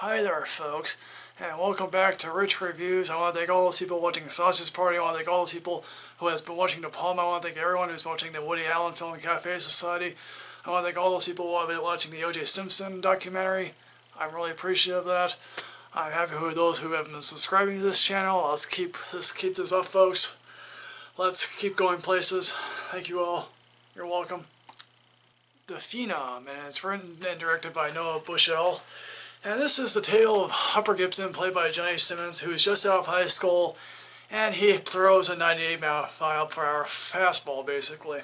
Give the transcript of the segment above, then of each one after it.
Hi there, folks, and welcome back to Rich Reviews. I want to thank all those people watching the Synopsis Party. I want to thank all those people who has been watching the Palm. I want to thank everyone who's watching the Woody Allen Film Cafe Society. I want to thank all those people who have been watching the O.J. Simpson documentary. I'm really appreciative of that. I'm happy with those who have been subscribing to this channel. Let's keep this up, folks. Let's keep going places. Thank you all. You're welcome. The Phenom, and it's written and directed by Buschel. And this is the tale of Hopper Gibson, played by Johnny Simmons, who is just out of high school, and he throws a 98-mile-per-hour fastball, basically.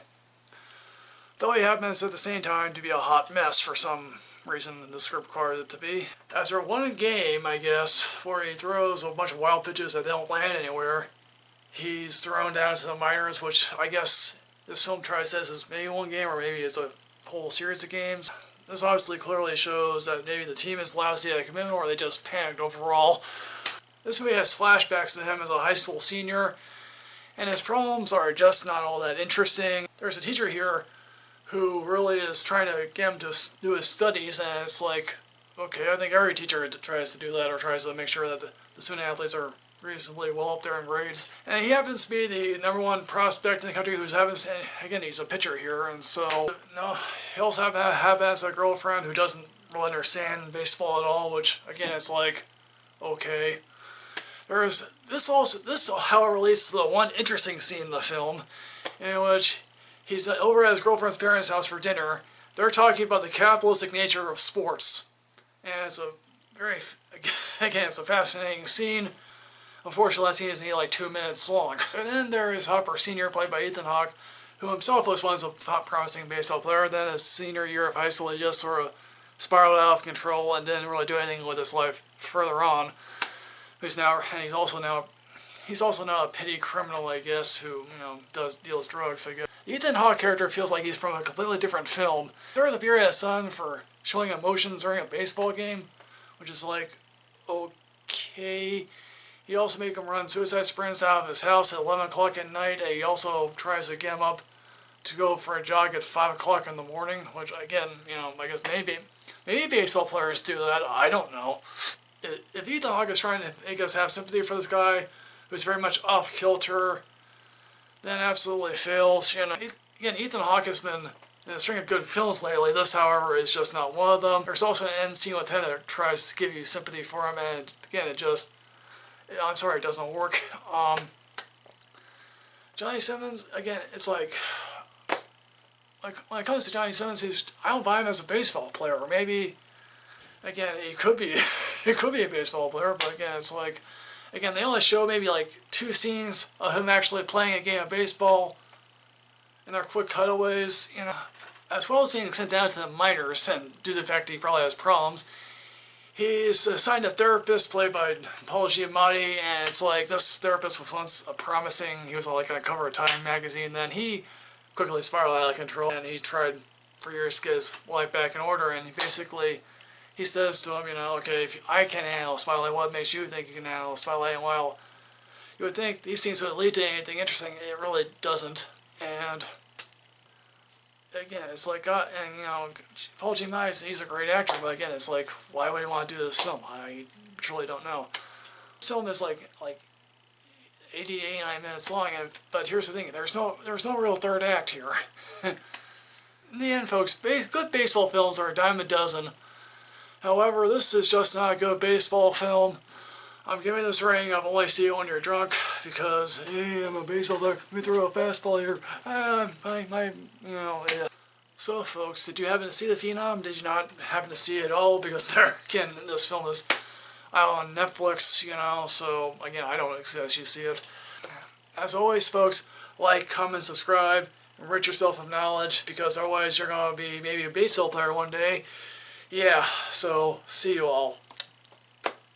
Though he happens at the same time to be a hot mess for some reason the script required it to be. After one game, I guess, where he throws a bunch of wild pitches that don't land anywhere, he's thrown down to the minors, which I guess this film tries says is maybe one game or maybe it's a whole series of games. This obviously clearly shows that maybe the team is lousy at a commitment or they just panicked overall. This movie has flashbacks to him as a high school senior, and his problems are just not all that interesting. There's a teacher here who really is trying to get him to do his studies, and it's like, okay, I think every teacher tries to do that or tries to make sure that the student athletes are reasonably well up there in grades. And he happens to be the #1 prospect in the country who's having, again, he's a pitcher here, and so, no, he also has a girlfriend who doesn't really understand baseball at all, which, again, it's like, okay. This however leads to the one interesting scene in the film, in which he's over at his girlfriend's parents' house for dinner. They're talking about the capitalistic nature of sports, and it's a very, again, it's a fascinating scene. Unfortunately, that scene is maybe like 2 minutes long. And then there is Hopper Sr., played by Ethan Hawke, who himself was once a top promising baseball player. Then his senior year of high school, he just sort of spiraled out of control and didn't really do anything with his life further on. He's also now a petty criminal, I guess, who deals drugs, I guess. The Ethan Hawke character feels like he's from a completely different film. There is a period of sun for showing emotions during a baseball game, which is like, okay. He also makes him run suicide sprints out of his house at 11 o'clock at night, and he also tries to get him up to go for a jog at 5 o'clock in the morning, which, again, I guess maybe baseball players do that, I don't know. If Ethan Hawke is trying to make us have sympathy for this guy, who's very much off-kilter, then absolutely fails. Again, Ethan Hawke has been in a string of good films lately. This, however, is just not one of them. There's also an end scene with him that tries to give you sympathy for him, and again, it doesn't work. Johnny Simmons, again, it's like when it comes to Johnny Simmons, I don't buy him as a baseball player. Or maybe, again, he could be, a baseball player, but again, it's like, again, they only show maybe like 2 scenes of him actually playing a game of baseball, and they're quick cutaways, as well as being sent down to the minors, and due to the fact that he probably has problems. He's assigned a therapist played by Paul Giamatti, and it's like this therapist was once promising. He was like on the cover of Time magazine, then he quickly spiraled out of control, and he tried for years to get his life back in order, and he says to him, okay, if I can handle a spotlight, what makes you think you can handle a spotlight? And while you would think these scenes would lead to anything interesting, it really doesn't. And again, it's like, Paul Giamatti, he's a great actor, but again, it's like, why would he want to do this film? I truly don't know. This film is like 80, 89 minutes long, but here's the thing, there's no real third act here. In the end, folks, good baseball films are a dime a dozen. However, this is just not a good baseball film. I'm giving this rating of only see it when you're drunk, because, hey, I'm a baseball player, let me throw a fastball here, yeah. So, folks, did you happen to see The Phenom? Did you not happen to see it at all? Because again, this film is out on Netflix, so, again, I don't suggest you see it. As always, folks, like, comment, subscribe, enrich yourself with knowledge, because otherwise you're going to be maybe a baseball player one day. Yeah, so, see you all.